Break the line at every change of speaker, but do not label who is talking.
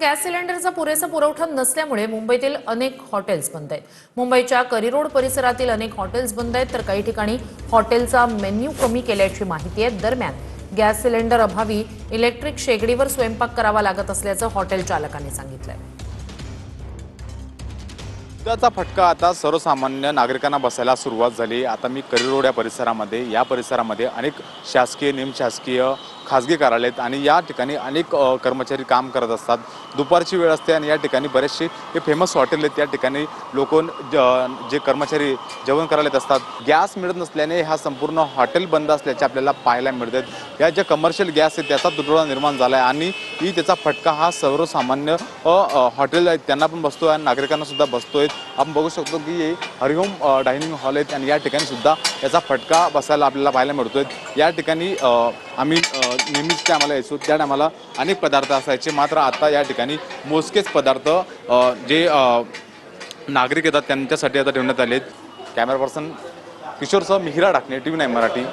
Gas सिलेंडरचा पुरेसा पुरवठा नसल्यामुळे मुंबईतील अनेक हॉटेल्स बंद आहेत। मुंबईच्या करी रोड परिसरातील अनेक हॉटेल्स बंद आहेत, तर काही ठिकाणी हॉटेलचा मेन्यू कमी केल्याची माहिती आहे। दरम्यान गॅस सिलेंडर अभावी इलेक्ट्रिक शेगडीवर स्वयंपाक करावा लागत असल्याचं हॉटेल चालकांनी सांगितलंय।
युद्धाचा फटका आता सर्वसामान्य नागरिकांना बसायला सुरुवात झाली। आता मी करी रोड या परिसरामध्ये अनेक शासकीय, निमशासकीय, खाजगी कार्यालय आहेत आणि या ठिकाणी अनेक कर्मचारी काम करत असतात। दुपारची वेळ असते आणि या ठिकाणी बरेचसे हे फेमस हॉटेल आहेत। त्या ठिकाणी लोक जे कर्मचारी जेवण करायला येत असतात, गॅस मिळत नसल्याने हा संपूर्ण हॉटेल बंद असल्याचे आपल्याला पाहायला मिळतात। या ज्या कमर्शियल गॅस आहेत त्याचा तुटवडा निर्माण झाला आहे आणि त्याचा फटका हा सर्वसामान्य हॉटेल आहेत त्यांना पण बसतोय आणि नागरिकांना सुद्धा बसतोय। आपण बघू शकतो की हे हरिओम डायनिंग हॉल आहेत आणि या ठिकाणी सुद्धा याचा फटका बसायला आपल्याला पाहायला मिळतोय। या ठिकाणी आम्ही नेहमीच त्या आम्हाला यायचो त्या टायमाला अनेक पदार्थ असायचे, मात्र आता या ठिकाणी मोजकेच पदार्थ जे नागरिक येतात त्यांच्यासाठी आता ठेवण्यात आले आहेत। Camera person किशोरसह Mihira Dakne, TV9 Marathi.